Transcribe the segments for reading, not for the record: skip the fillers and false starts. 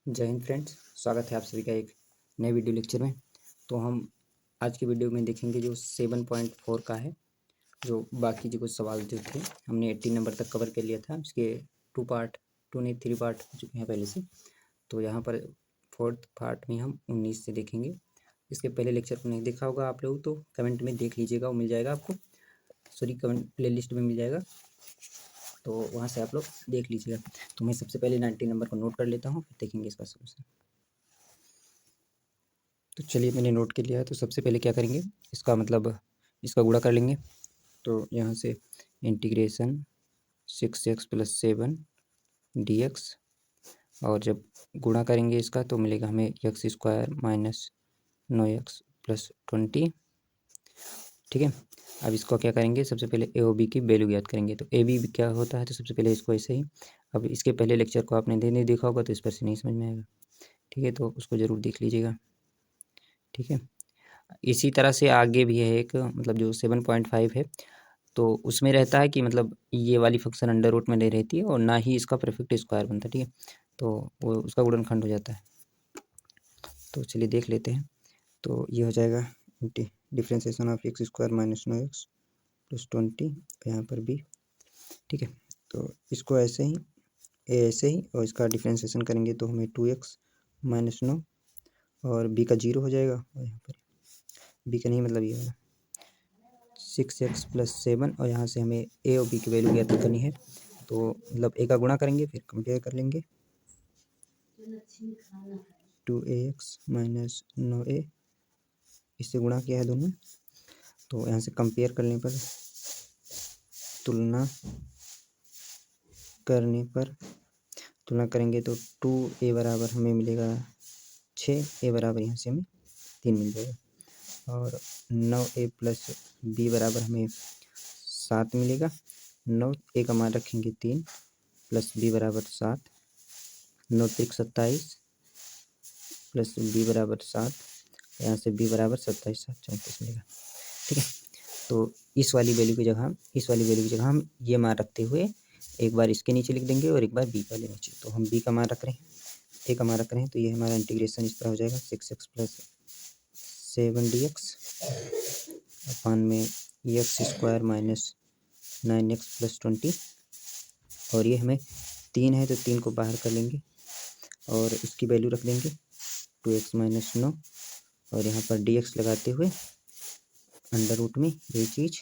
जय हिंद फ्रेंड्स, स्वागत है आप सभी का एक नए वीडियो लेक्चर में। तो हम आज के वीडियो में देखेंगे जो 7.4 का है। जो बाकी जो कुछ सवाल जो थे हमने 18 नंबर तक कवर कर लिया था। इसके टू नहीं 3 पार्ट हो चुके हैं पहले से। तो यहाँ पर 4th पार्ट में हम 19 से देखेंगे। इसके पहले लेक्चर को नहीं देखा होगा आप लोग तो कमेंट में देख लीजिएगा, वो मिल जाएगा आपको। सॉरी, कमेंट प्ले लिस्ट में मिल जाएगा, तो वहाँ से आप लोग देख लीजिएगा। तो मैं सबसे पहले 19 नंबर को नोट कर लेता हूँ, फिर देखेंगे इसका सोल्यूशन। तो चलिए, मैंने नोट कर लिया है। तो सबसे पहले क्या करेंगे, इसका मतलब इसका गुणा कर लेंगे। तो यहाँ से इंटीग्रेशन 6x + 7 dx, और जब गुणा करेंगे इसका तो मिलेगा हमें x² - 9x + 20। ठीक है, अब इसको क्या करेंगे, सबसे पहले ए और बी की वैल्यू ज्ञात करेंगे। तो ए बी क्या होता है, तो सबसे पहले इसको ऐसे ही, अब इसके पहले लेक्चर को आपने नहीं देखा होगा तो इस पर से नहीं समझ में आएगा। ठीक है, तो उसको ज़रूर देख लीजिएगा। ठीक है, इसी तरह से आगे भी है एक, मतलब जो 7.5 है, तो उसमें रहता है कि मतलब ये वाली फंक्शन अंडर रूट में नहीं रहती है और ना ही इसका परफेक्ट स्क्वायर बनता है। ठीक है, तो वो उसका गुणनखंड हो जाता है। तो चलिए देख लेते हैं। तो ये हो जाएगा डिफ्रेंसिएशन ऑफ x² - 9x + 20, यहाँ पर भी। ठीक है, तो इसको ऐसे ही ऐसे ही और इसका डिफ्रेंसिएशन करेंगे तो हमें 2x - 9 और b का 0 हो जाएगा, और यहाँ पर b का नहीं मतलब ये है 6x + 7, और यहाँ से हमें a और b की वैल्यू ज्ञात करनी है। तो मतलब a का गुणा करेंगे, फिर कंपेयर कर लेंगे। 2ax - 9a, इससे गुणा किया है दोनों। तो यहाँ से कंपेयर करने पर, तुलना करने पर तुलना करेंगे तो 2a बराबर हमें मिलेगा 6, a बराबर यहाँ से हमें 3 मिल जाएगा, और 9a + b बराबर हमें 7 मिलेगा। 9 a का मान रखेंगे 3 + b बराबर 7, 9 त्रिक 27 + b बराबर 7, यहाँ से b बराबर 27 7 34 मिलेगा। ठीक है, तो इस वाली वैल्यू की जगह हम ये मान रखते हुए एक बार इसके नीचे लिख देंगे और एक बार b वाले नीचे। तो हम b का मान रख रहे हैं, a का मान रख रहे हैं, तो ये हमारा इंटीग्रेशन इस तरह हो जाएगा 6x + 7 dx अपान में x² - 9x + 20, और ये हमें 3 है तो 3 को बाहर कर लेंगे और इसकी वैल्यू रख देंगे 2x - 9, और यहाँ पर dx लगाते हुए अंडर रूट में यही चीज़,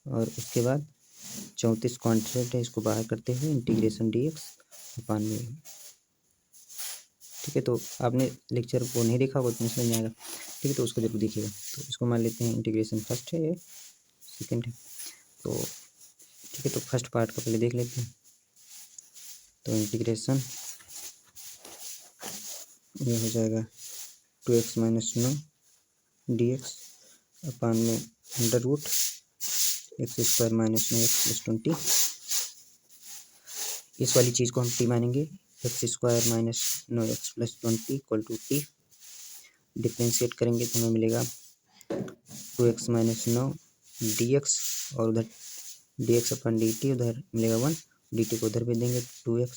और उसके बाद 34 कॉन्स्टेंट है, इसको बाहर करते हुए इंटीग्रेशन dx अपान में। ठीक है, तो आपने लेक्चर को नहीं देखा होगा तो समझ में आएगा। ठीक है, तो उसको जरूर देखिएगा। तो इसको मान लेते हैं इंटीग्रेशन फर्स्ट है, ये सेकेंड है। तो ठीक है, तो फर्स्ट पार्ट को पहले देख लेते हैं। तो इंटीग्रेशन ये हो जाएगा 2x - 9 dx अपान में अंडर रूट x² - 9x + 20। इस वाली चीज़ को हम t मानेंगे, x² - 9x + 20 = t। डिफ्रेंशिएट करेंगे तो हमें मिलेगा 2x - 9 dx, और उधर dx अपन dt उधर मिलेगा 1, dt को उधर भेज देंगे 2x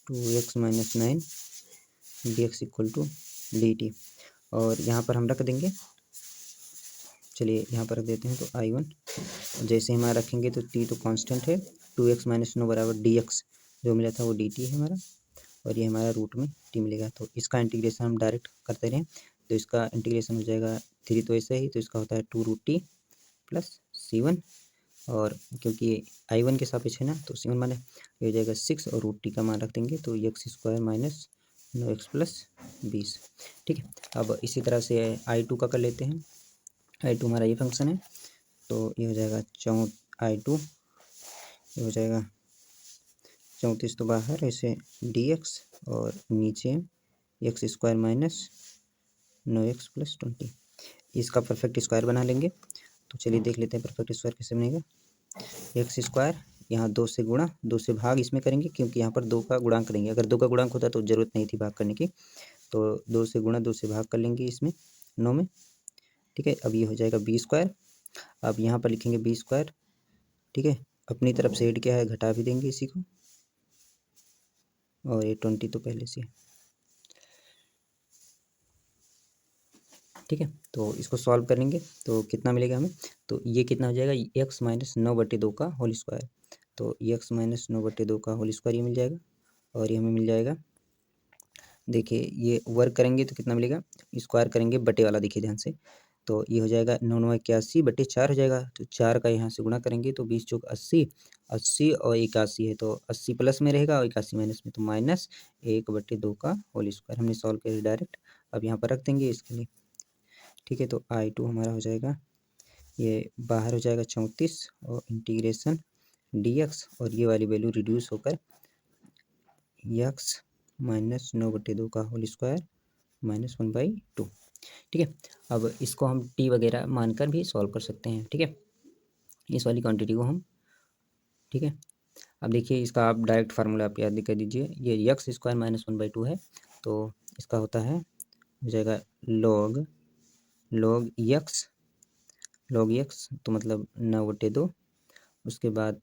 - 9 dx = dt, और यहाँ पर हम रख देंगे। चलिए यहाँ पर रख देते हैं, तो I1 जैसे हमारा रखेंगे तो t तो कांस्टेंट है, 2x - 9 बराबर dx जो मिला था वो dt है हमारा, और ये हमारा रूट में t मिलेगा। तो इसका इंटीग्रेशन हम डायरेक्ट करते रहें तो इसका इंटीग्रेशन हो जाएगा 3, तो ऐसे ही, तो इसका होता है 2√t + c1, और क्योंकि I1 के सापेक्ष है ना तो c1 माने ये हो जाएगा 6, और √t का मान रख देंगे तो x² - 9x + 20। ठीक है, अब इसी तरह से I2 का कर लेते हैं। I2 हमारा ये फंक्शन है, तो ये हो जाएगा I2 ये हो जाएगा 34 तो बाहर ऐसे dx, और नीचे x² - 9x + 20। इसका परफेक्ट स्क्वायर बना लेंगे। तो चलिए देख लेते हैं परफेक्ट स्क्वायर कैसे बनेगा। x² यहाँ 2 से गुणा 2 से भाग इसमें करेंगे, क्योंकि यहाँ पर 2 का गुणांक करेंगे। अगर 2 का गुणांक होता तो ज़रूरत नहीं थी भाग करने की। तो 2 से गुणा 2 से भाग कर लेंगे इसमें 9 में। ठीक है, अब ये हो जाएगा b²। अब यहाँ पर लिखेंगे b²। ठीक है, अपनी तरफ से ऐड किया है, घटा भी देंगे इसी को। और ये 20 तो पहले से है। ठीक है, तो इसको सॉल्व करेंगे तो कितना मिलेगा हमें, तो ये कितना हो जाएगा, एक्स माइनस 9/2 का होल स्क्वायर। तो एक्स माइनस 9/2 का होल स्क्वायर ये मिल जाएगा, और ये हमें मिल जाएगा, देखिए ये वर्क करेंगे तो कितना मिलेगा, स्क्वायर करेंगे बटे वाला, देखिए ध्यान से, तो ये हो जाएगा 9×9 = 81/4 हो जाएगा, तो 4 का यहाँ से गुणा करेंगे तो 20×4 = 80, 80 और 81 है तो 80 प्लस में रहेगा और 81 माइनस में, तो -1/2 का होल स्क्वायर हमने सॉल्व किया डायरेक्ट। अब यहाँ पर रख देंगे इसके लिए। ठीक है, तो I2 हमारा हो जाएगा, ये बाहर हो जाएगा 34 और इंटीग्रेशन dx, और ये वाली वैल्यू रिड्यूस होकर x माइनस 9/2 का होल स्क्वायर -1/2। ठीक है, अब इसको हम t वगैरह मानकर भी सॉल्व कर सकते हैं। ठीक है, इस वाली क्वांटिटी को हम, ठीक है, अब देखिए इसका आप डायरेक्ट फार्मूला आप याद कर दीजिए, ये x² -1/2 है, तो इसका होता है, हो जाएगा log x, तो मतलब 9/2, उसके बाद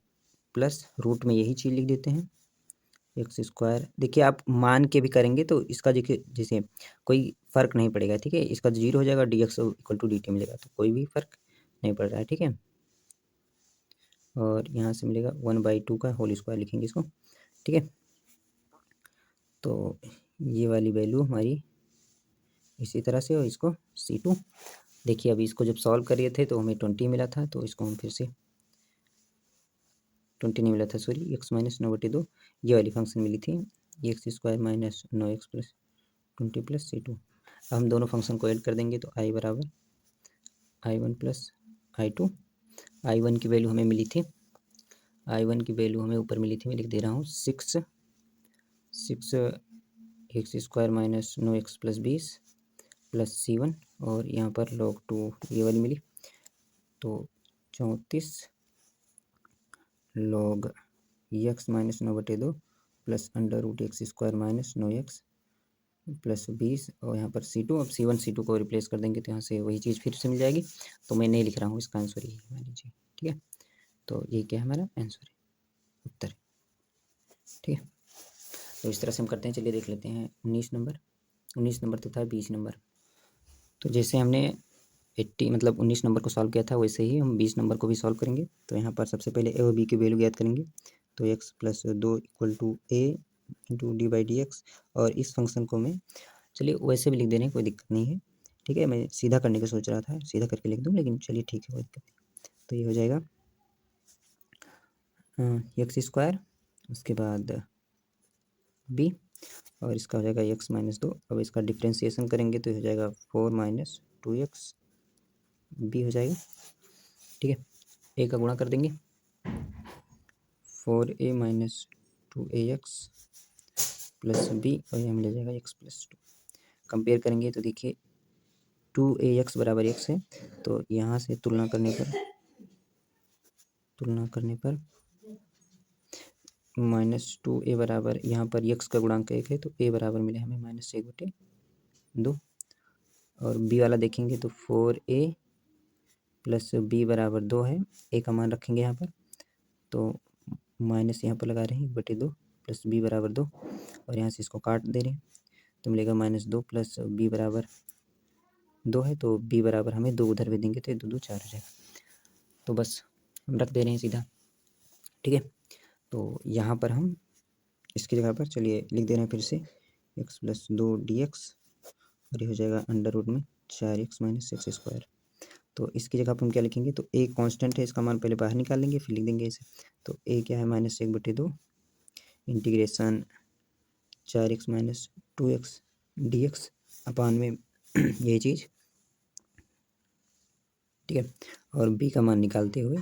प्लस रूट में यही चीज़ लिख देते हैं x²। देखिए आप मान के भी करेंगे तो इसका देखिए जैसे कोई फ़र्क नहीं पड़ेगा। ठीक है, इसका 0 हो जाएगा, dx = dt मिलेगा, तो कोई भी फ़र्क नहीं पड़ रहा है। ठीक है, और यहाँ से मिलेगा 1/2 का होल स्क्वायर लिखेंगे इसको। ठीक है, तो ये वाली वैल्यू हमारी इसी तरह से, और इसको C2, देखिए अभी इसको जब सॉल्व कर रहे थे तो हमें 20 मिला था, तो इसको हम फिर से 20 नहीं मिला था, सॉरी, x माइनस 9/2 ये वाली फंक्शन मिली थी, x² minus 9x plus 20 plus C2। अब हम दोनों फंक्शन को ऐड कर देंगे तो I बराबर I1 प्लस I2। I1 की वैल्यू हमें मिली थी, I1 की वैल्यू हमें ऊपर मिली थी, मैं लिख दे रहा हूँ 6 x² minus 9x plus 20 plus C1, और यहाँ पर log 2 ये वाली मिली, तो 34 log x minus 9/2 plus √x² minus 9x plus 20, और यहाँ पर C2, अब C1 C2 को रिप्लेस कर देंगे तो यहाँ से वही चीज़ फिर से मिल जाएगी, तो मैं नहीं लिख रहा हूँ, इसका आंसर यही मान लीजिए। ठीक है, तो ये क्या है, हमारा आंसर है, उत्तर। ठीक है, तो इस तरह से हम करते हैं। चलिए देख लेते हैं 19 नंबर तथा 20 नंबर। तो जैसे हमने 80 मतलब 19 नंबर को सॉल्व किया था, वैसे ही हम 20 नंबर को भी सॉल्व करेंगे। तो यहाँ पर सबसे पहले ए और बी की वैल्यू ज्ञात करेंगे, तो x + 2 = a × d/dx, और इस फंक्शन को मैं, चलिए वैसे भी लिख दे रहे हैं, कोई दिक्कत नहीं है। ठीक है, मैं सीधा करने का सोच रहा था, सीधा करके लिख दूँ, लेकिन चलिए ठीक है, कोई दिक्कत नहीं। तो ये हो जाएगा x², उसके बाद b, और इसका हो जाएगा x माइनस 2। अब इसका डिफ्रेंसिएशन करेंगे तो हो जाएगा 4 - 2x b हो जाएगा। ठीक है, a का गुणा कर देंगे, 4a - 2ax प्लस b, और यहाँ मिल जाएगा x + 2। कंपेयर करेंगे तो देखिए 2ax बराबर x है, तो यहाँ से तुलना करने पर -2a बराबर, यहाँ पर x का गुणांक 1 है, तो a बराबर मिले हमें -1/2, और b वाला देखेंगे तो 4a प्लस b बराबर 2 है, a का मान रखेंगे यहाँ पर, तो माइनस यहाँ पर लगा रहे हैं 1/2 प्लस b बराबर 2, और यहाँ से इसको काट दे रहे हैं तो मिलेगा -2 प्लस b बराबर 2 है, तो b बराबर हमें 2 उधर भी देंगे तो 2 2 4 हो जाएगा, तो बस हम रख दे रहे हैं सीधा। ठीक है, तो यहाँ पर हम इसकी जगह पर चलिए लिख दे रहे हैं फिर से x + 2 dx, और ये हो जाएगा √ 4x - x²। तो इसकी जगह पर हम क्या लिखेंगे, तो a कांस्टेंट है, इसका मान पहले बाहर निकाल लेंगे, फिर लिख देंगे इसे। तो a क्या है, -1/2 इंटीग्रेशन 4x - 2x dx अपान में यही चीज़। ठीक है, और b का मान निकालते हुए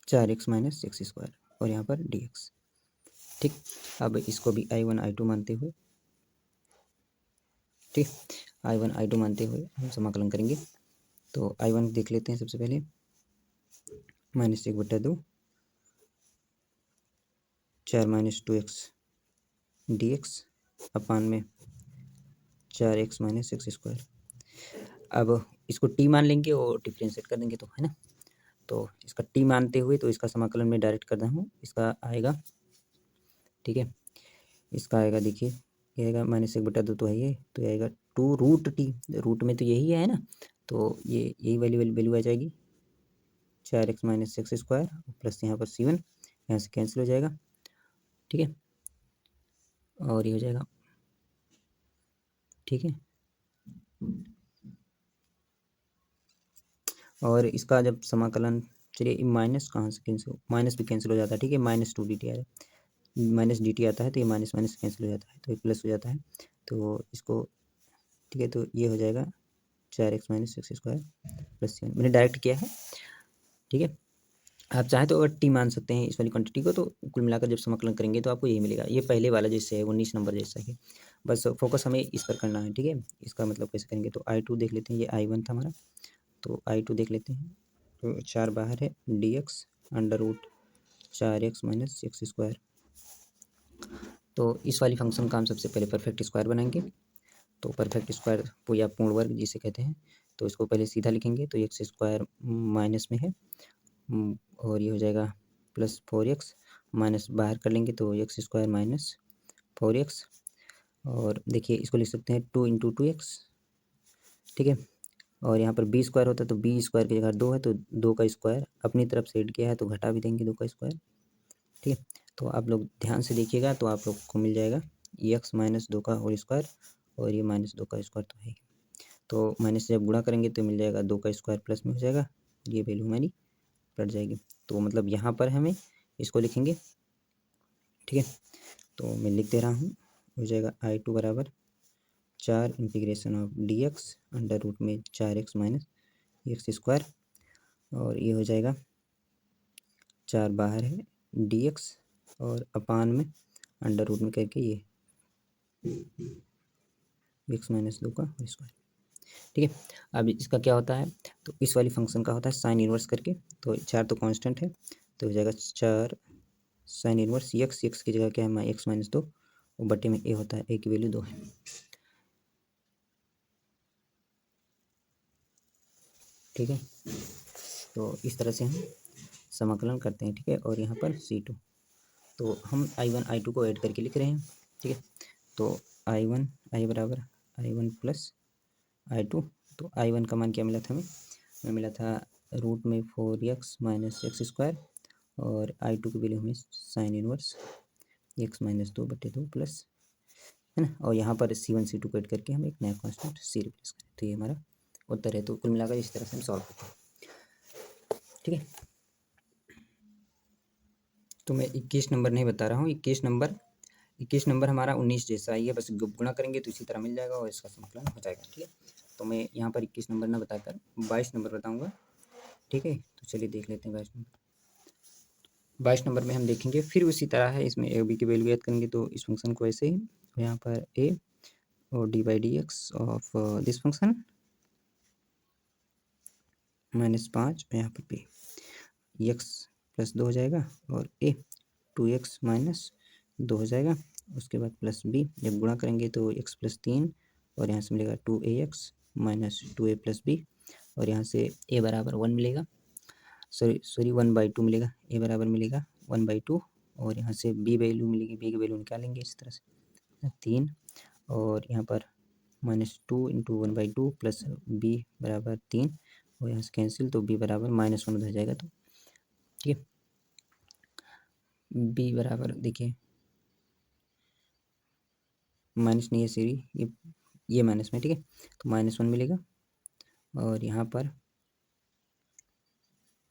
4x - x², और यहाँ पर dx। ठीक, अब इसको भी I1 I2 मानते हुए, ठीक, I1 I2 मानते हुए हम समाकलन करेंगे। तो I1 देख लेते हैं सबसे पहले, -1/2 4 - 2x dx अपान में 4x - x²। अब इसको t मान लेंगे और डिफ्रेंशिएट कर देंगे, तो है ना, तो इसका टी मानते हुए तो इसका समाकलन मैं डायरेक्ट कर रहा हूँ। इसका आएगा, ठीक है, इसका आएगा, देखिए ये आएगा -1/2 तो है ये, तो ये आएगा 2√t, रूट में तो यही है ना, तो ये यही वाली वैल्यू आ जाएगी 4x - x² प्लस यहाँ पर c1, यहाँ से कैंसिल हो जाएगा, ठीक है, और ये हो जाएगा, ठीक है। और इसका जब समाकलन, चलिए माइनस कहाँ से कैंसिल, माइनस भी कैंसिल हो जाता है, ठीक है, -2dt आ -dt आता है तो ये माइनस माइनस कैंसिल हो जाता है, तो ये प्लस हो जाता है, तो इसको, ठीक है, तो ये हो जाएगा 4x - x² प्लस c1, मैंने डायरेक्ट किया है, ठीक है। आप चाहें तो अगर टी मान सकते हैं इस वाली क्वांटिटी को, तो कुल मिलाकर जब समाकलन करेंगे तो आपको यही मिलेगा। ये पहले वाला जैसे है 19 नंबर जैसा ही, बस फोकस हमें इस पर करना है, ठीक है। इसका मतलब कैसे करेंगे, तो I2 देख लेते हैं, ये I1 था हमारा, तो I2 देख लेते हैं, तो 4 बाहर है, dx √4x - x²। तो इस वाली फंक्शन का हम सबसे पहले परफेक्ट स्क्वायर बनाएंगे, तो परफेक्ट स्क्वायर या पूर्ण वर्ग जिसे कहते हैं, तो इसको पहले सीधा लिखेंगे, तो x² माइनस में है, और ये हो जाएगा +4x, माइनस बाहर कर लेंगे तो x² - 4x, और देखिए इसको लिख सकते हैं 2 × 2x, ठीक है, और यहाँ पर b² होता है तो b² की जगह 2 है तो 2 का स्क्वायर, अपनी तरफ से ऐड किया है तो घटा भी देंगे 2 का स्क्वायर, ठीक है। तो आप लोग ध्यान से देखिएगा तो आप लोग को मिल जाएगा x - 2 का होल स्क्वायर, और ये -2 का स्क्वायर तो है ही, तो माइनस से जब गुणा करेंगे तो मिल जाएगा 2 का स्क्वायर प्लस में हो जाएगा, ये वैल्यू हमारी कट जाएगी, तो मतलब यहाँ पर हमें इसको लिखेंगे, ठीक है, तो मैं लिख दे रहा हूँ, हो जाएगा I2 बराबर 4 integration of dx √4x - x², और ये हो जाएगा 4 बाहर है dx, और अपान में अंडर रूट में करके ये x - 2 का स्क्वायर, ठीक है। अब इसका क्या होता है, तो इस वाली फंक्शन का होता है साइन इनवर्स करके, तो 4 तो कांस्टेंट है, तो हो जाएगा 4 साइन इनवर्स x की जगह क्या है x - 2, और बटे में a होता है, a की वैल्यू 2 है, ठीक है। तो इस तरह से हम समाकलन करते हैं, ठीक है, और यहाँ पर C2, तो हम I1 I2 को ऐड करके लिख रहे हैं, ठीक है, तो I बराबर I1 प्लस I2, तो I1 का मान क्या मिला था हमें मिला था √4x - x², और I2 की वैल्यू हमें साइन इनवर्स x - 2/2 प्लस, है ना, और यहाँ पर C1 C2 को ऐड करके हम एक नया कांस्टेंट C रिप्लेस करें, तो ये हमारा उत्तर है। तो कुल मिलाकर इस तरह से हम सॉल्व करते हैं, ठीक है। तो मैं 21 नंबर नहीं बता रहा हूँ, 21 नंबर हमारा 19 जैसा ही है, बस गुणा करेंगे तो इसी तरह मिल जाएगा और इसका समाकलन हो जाएगा, ठीक है। तो मैं यहाँ पर 21 नंबर ना बताकर 22 नंबर बताऊँगा, ठीक है। तो चलिए देख लेते हैं 22 नंबर में हम देखेंगे, फिर उसी तरह है, इसमें ए बी की वैल्यू याद करेंगे, तो इस फंक्शन को ऐसे ही यहाँ पर a और d/dx ऑफ दिस फंक्शन -5, यहाँ पर b, x +2 हो जाएगा, और a 2x - 2 हो जाएगा, उसके बाद प्लस b, जब गुणा करेंगे तो x + 3, और यहाँ से मिलेगा 2ax - 2a + b, और यहाँ से a बराबर 1 मिलेगा, सॉरी 1/2 मिलेगा, a बराबर मिलेगा 1/2, और यहाँ से b वैल्यू मिलेगी, b की वैल्यू निकालेंगे इस तरह से 3, और यहाँ पर -2 × 1/2 प्लस b बराबर 3, और यहाँ से कैंसिल, तो b बराबर -1 उधर जाएगा, तो ठीक है, b बराबर देखिए माइनस नहीं है सीरी, ये माइनस में, ठीक है, तो -1 मिलेगा, और यहाँ पर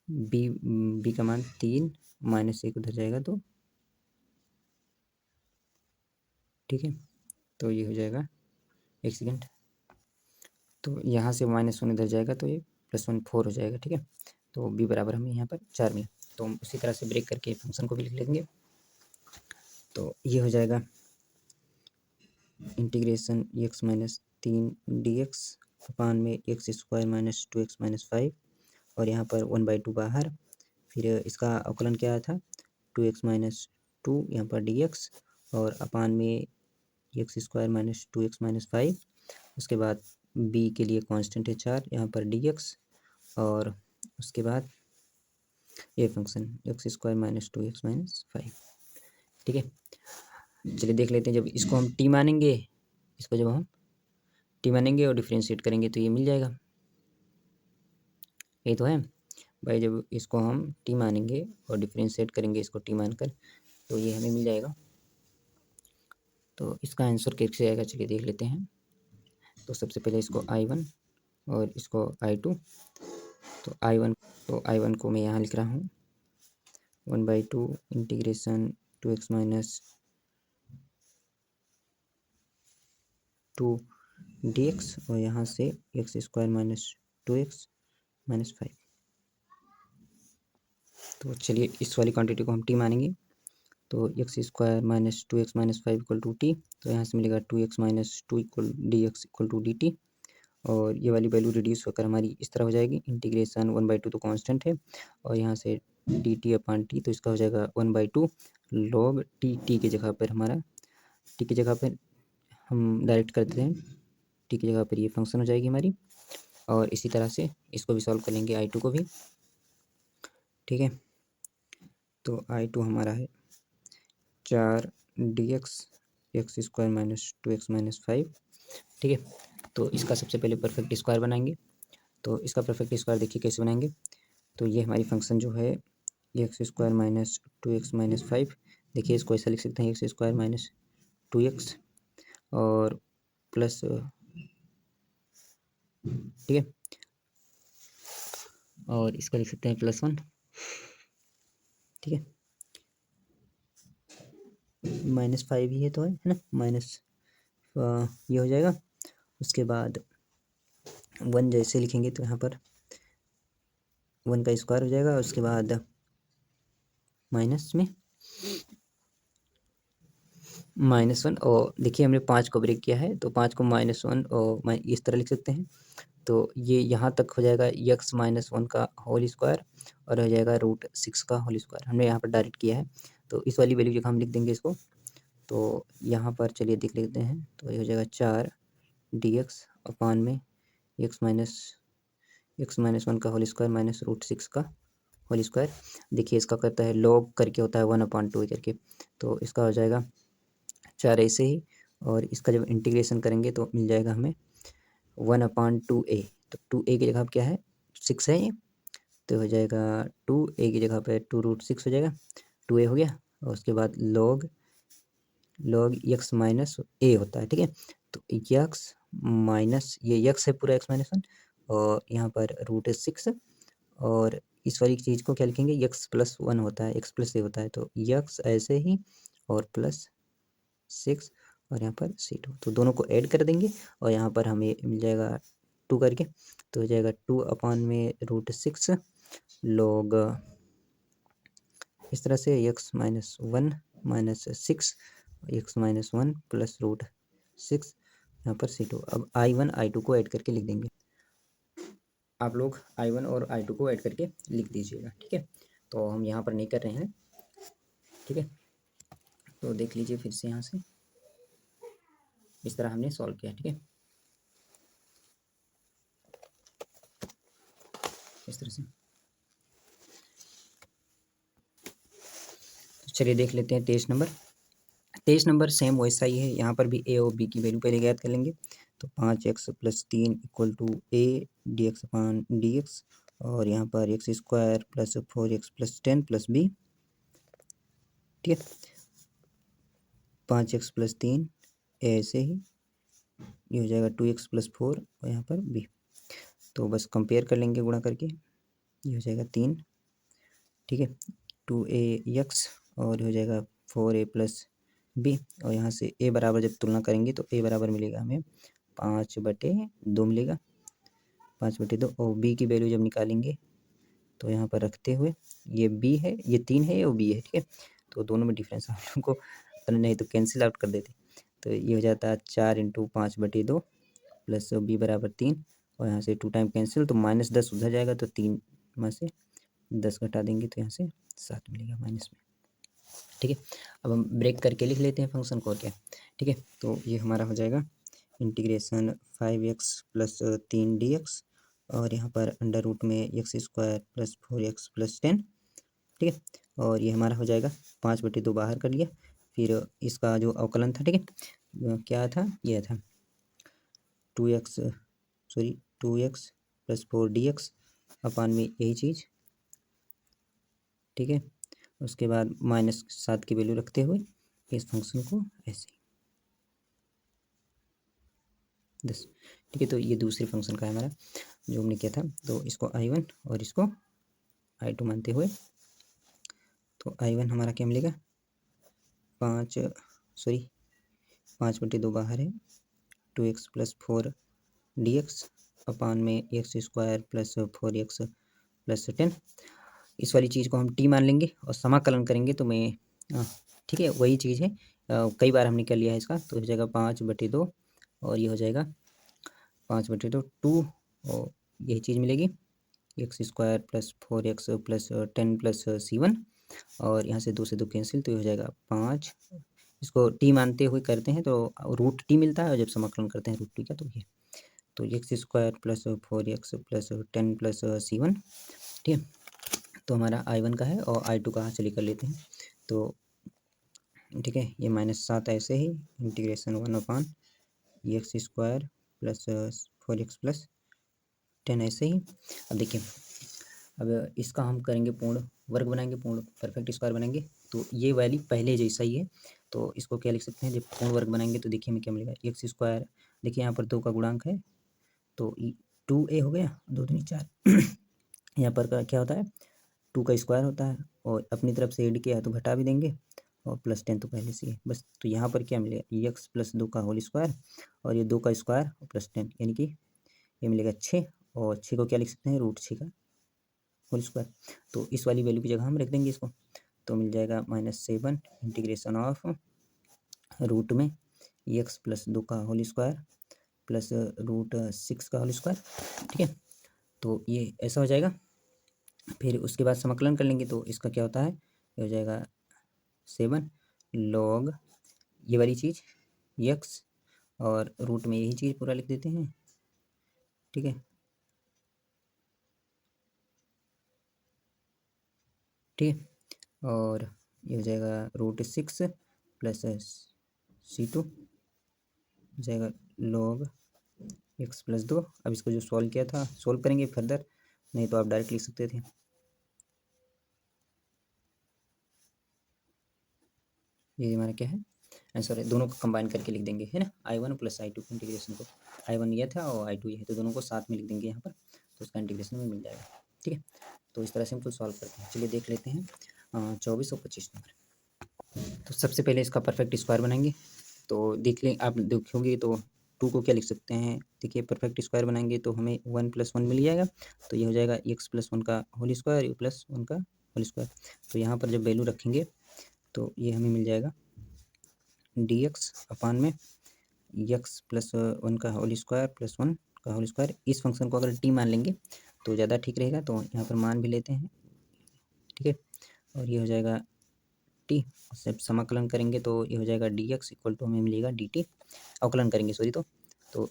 b का मान 3, -1 उधर जाएगा, तो ठीक है, तो ये हो जाएगा, एक सेकेंड, तो यहाँ से -1 इधर जाएगा तो ये +1 4 हो जाएगा, ठीक है, तो b बराबर हमें यहाँ पर 4 मिला, तो हम उसी तरह से ब्रेक करके फंक्शन को भी लिख लेंगे, तो ये हो जाएगा इंटीग्रेशन x - 3 dx अपान में x² - 2x - 5, और यहाँ पर 1/2 बाहर, फिर इसका अवकलन क्या आया था 2x - 2 यहाँ पर dx, और अपान में x² - 2x - 5, उसके बाद b के लिए कांस्टेंट है 4, यहाँ पर dx, और उसके बाद ये function x square minus 2x minus 5। ठीक है, चलिए देख लेते हैं। जब इसको हम टी मानेंगे, इसको जब हम टी मानेंगे और डिफ्रेंशिएट करेंगे तो ये मिल जाएगा। ये तो है भाई, जब इसको हम टी मानेंगे और डिफ्रेंशिएट करेंगे इसको टी मानकर, तो ये हमें मिल जाएगा। तो इसका आंसर कैसे आएगा, चलिए देख लेते हैं। तो सबसे पहले इसको I1 और इसको I2। तो I1 को मैं यहाँ लिख रहा हूँ 1/2 इंटीग्रेशन 2x माइनस 2 dx और यहाँ से x square minus 2x minus 5। तो चलिए इस वाली क्वांटिटी को हम टी मानेंगे। तो X square minus 2x minus 5 equal to T. तो यहाँ से मिलेगा 2x minus 2 equal dx equal to dt। और ये वाली वैल्यू रिड्यूस होकर हमारी इस तरह हो जाएगी। इंटीग्रेशन 1/2 तो कांस्टेंट है और यहाँ से dt अपॉन टी, तो इसका हो जाएगा 1/2 log टी। टी की जगह पर हमारा, टी की जगह पर हम डायरेक्ट कर देते हैं, टी की जगह पर ये फंक्शन हो जाएगी हमारी। और इसी तरह से इसको भी सॉल्व कर लेंगे I2 को भी। ठीक है, तो I2 हमारा है 4 dx x square minus 2x minus 5। ठीक है, तो इसका सबसे पहले परफेक्ट स्क्वायर बनाएंगे। तो इसका परफेक्ट स्क्वायर देखिए कैसे बनाएंगे। तो ये हमारी फंक्शन जो है x square minus 2x minus 5, देखिए इसको ऐसा लिख सकते हैं एक्स स्क्वायर माइनस 2x और प्लस, ठीक है, और इसका लिख सकते हैं +1। ठीक है, -5 ही है तो है ना, माइनस ये हो जाएगा। उसके बाद 1 जैसे लिखेंगे तो यहाँ पर 1 का स्क्वायर हो जाएगा। उसके बाद माइनस में -1 और देखिए हमने 5 को ब्रेक किया है तो 5 को -1 और इस तरह लिख सकते हैं। तो ये यहाँ तक हो जाएगा x माइनस 1 का होल स्क्वायर और हो जाएगा √6 का होल स्क्वायर। हमने यहाँ पर डायरेक्ट किया है तो इस वाली वैल्यू जगह हम लिख देंगे इसको। तो यहाँ पर चलिए देख लेते हैं। तो ये हो जाएगा 4 dx अपान में x माइनस 1 का होल स्क्वायर माइनस √6 का होल स्क्वायर। देखिए इसका करता है लॉग करके होता है 1/2 करके, तो इसका हो जाएगा 4 ऐसे ही। और इसका जब इंटीग्रेशन करेंगे तो मिल जाएगा हमें 1/2a। तो 2a की जगह क्या है, 6 है ये, तो हो जाएगा 2a की जगह पे 2√6 हो जाएगा, 2a हो गया। और उसके बाद log x माइनस a होता है। ठीक है, तो x माइनस ये x है पूरा x माइनस 1 और यहाँ पर √6 और इस वाली चीज़ को क्या लिखेंगे, x प्लस 1 होता है, x प्लस a होता है। तो x ऐसे ही और +6 और यहाँ पर c2, तो दोनों को ऐड कर देंगे और यहाँ पर हमें मिल जाएगा 2 करके। तो हो जाएगा 2 अपान में √6 log इस तरह से x minus 1 minus 6 x minus 1 plus √6 यहाँ पर c2। अब I1 I2 को ऐड करके लिख देंगे। आप लोग I1 और I2 को ऐड करके लिख दीजिएगा। ठीक है, तो हम यहाँ पर नहीं कर रहे हैं। ठीक है, तो देख लीजिए फिर से यहाँ से इस तरह हमने सॉल्व किया। ठीक है, इस तरह से। तो चलिए देख लेते हैं 23 नंबर सेम वैसा ही है। यहाँ पर भी a और b की वैल्यू पहले ज्ञात कर लेंगे। तो 5x + 3 equal to a dx upon dx और यहाँ पर x square plus 4x + 10 + b। ठीक है, 5x + 3 ऐसे ही ये हो जाएगा 2x + 4 और यहाँ पर b। तो बस कंपेयर कर लेंगे गुणा करके, ये हो जाएगा 3। ठीक है, 2ax और हो जाएगा 4a + b और यहाँ से a बराबर जब तुलना करेंगे तो a बराबर मिलेगा हमें 5/2 मिलेगा, 5/2। और b की वैल्यू जब निकालेंगे तो यहाँ पर रखते हुए ये b है, ये 3 है और b है। ठीक है, तो दोनों में डिफरेंस हम लोग को नहीं तो कैंसिल आउट कर देते। तो ये हो जाता है 4 × 5/2 प्लस b बराबर 3 और यहाँ से 2 टाइम कैंसिल तो -10 उधर जाएगा तो 3 में से 10 घटा देंगे तो यहाँ से 7 मिलेगा माइनस में। ठीक है, अब हम ब्रेक करके लिख लेते हैं फंक्शन को और क्या। ठीक है, तो ये हमारा हो जाएगा इंटीग्रेशन 5x + 3 dx और यहाँ पर अंडर रूट में x² + 4x + 10 ठीक है। और ये हमारा हो जाएगा 5/2 बाहर कर लिया, फिर इसका जो अवकलन था, ठीक है, क्या था, यह था 2x प्लस 4dx अपान में यही चीज़, ठीक है। उसके बाद -7 की वैल्यू रखते हुए इस फंक्शन को ऐसे ही 10, ठीक है। तो ये दूसरे फंक्शन का है हमारा जो हमने किया था, तो इसको I1 और इसको I2 मानते हुए, तो I1 हमारा क्या मिलेगा, 5/2 बाहर है, 2x प्लस 4dx अपान में x² प्लस 4x प्लस 10। इस वाली चीज़ को हम t मान लेंगे और समाकलन करेंगे तो मैं, ठीक है, वही चीज़ है, कई बार हमने कर लिया है इसका, तो हो जाएगा 5/2 और ये हो जाएगा 5/2 2, और यही चीज़ मिलेगी x² plus 4x plus 10 plus c1, और यहाँ से 2 से 2 कैंसिल, तो ये हो जाएगा 5। इसको t मानते हुए करते हैं तो √t मिलता है, और जब समाकलन करते हैं √t का, तो ये तो x² plus 4x plus 10 plus c1, ठीक है। तो हमारा I1 का है और I2 का चलिए कर लेते हैं, तो ठीक है, ये -7 ऐसे ही integration 1/x² plus 4x plus 10 ऐसे ही। अब देखिए, अब इसका हम करेंगे पूर्ण वर्ग बनाएंगे, पूर्ण परफेक्ट स्क्वायर बनाएंगे, तो ये वाली पहले जैसा ही है, तो इसको क्या लिख सकते हैं, जब पूर्ण वर्ग बनाएंगे तो देखिए हमें क्या मिलेगा, x², देखिए यहाँ पर 2 का गुणांक है, तो 2a हो गया, 2 दूनी 4 यहाँ पर का क्या होता है, 2 का स्क्वायर होता है, और अपनी तरफ से ऐड किया है तो घटा भी देंगे, और प्लस 10 तो पहले से ही है बस। तो यहाँ पर क्या मिलेगा, x प्लस 2 का होल स्क्वायर, और ये 2 का स्क्वायर और प्लस 10, यानी कि ये मिलेगा 6, और 6 को क्या लिख सकते हैं, √6 का होल स्क्वायर। तो इस वाली वैल्यू की जगह हम रख देंगे इसको, तो मिल जाएगा -7 इंटीग्रेशन ऑफ रूट में x प्लस 2 का होल स्क्वायर प्लस √6 का होल स्क्वायर, ठीक है। तो ये ऐसा हो जाएगा, फिर उसके बाद समाकलन कर लेंगे, तो इसका क्या होता है, ये हो जाएगा 7 log ये वाली चीज़ x, और रूट में यही चीज़ पूरा लिख देते हैं, ठीक है, ठीक है। और ये हो जाएगा √6 प्लस c2 हो जाएगा log x प्लस 2। अब इसको जो सॉल्व किया था, सॉल्व करेंगे फर्दर, नहीं तो आप डायरेक्ट लिख सकते थे, ये हमारा क्या है आंसर है, दोनों को कंबाइन करके लिख देंगे, है ना, I1 प्लस I2 के इंटीग्रेशन को, I1 ये था और I2 ये है, तो दोनों को साथ में लिख देंगे यहाँ पर, तो उसका इंटीग्रेशन में मिल जाएगा, ठीक है। तो इस तरह से हम तो सॉल्व करते हैं, चलिए देख लेते हैं 24 और 25 नंबर। तो सबसे पहले इसका परफेक्ट स्क्वायर बनाएंगे, तो देख लें, आप देखोगे तो 2 को क्या लिख सकते हैं, देखिए परफेक्ट स्क्वायर बनाएंगे तो हमें 1 + 1 मिल जाएगा, तो ये हो जाएगा x + 1 का होल स्क्वायर, u + 1 का होल स्क्वायर। तो यहाँ पर जब वैल्यू रखेंगे तो ये हमें मिल जाएगा dx अपान में x + 1 का होल स्क्वायर प्लस 1 का होल स्क्वायर। इस फंक्शन को अगर t मान लेंगे तो ज़्यादा ठीक रहेगा, तो यहाँ पर मान भी लेते हैं, ठीक है। और ये हो जाएगा t, जब समाकलन करेंगे तो ये हो जाएगा dx इक्वल टू हमें मिलेगा dt, अवकलन करेंगे सॉरी, तो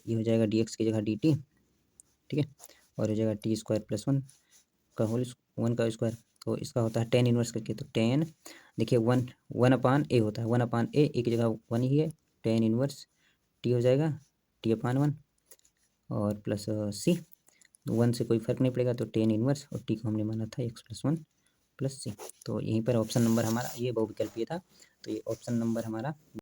ये हो जाएगा dx की जगह dt, ठीक है। और हो जाएगा t² + 1 का होल 1 का स्क्वायर, तो इसका होता है tan इनवर्स करके, तो tan, देखिए 1/a होता है, 1/a, एक जगह 1 ही है, tan इनवर्स t हो जाएगा t/1 और प्लस c, 1 से कोई फर्क नहीं पड़ेगा, तो tan इनवर्स, और t को हमने माना था x + 1 + c। तो यहीं पर ऑप्शन नंबर हमारा ये बहुविकल्पीय था, तो ये ऑप्शन नंबर हमारा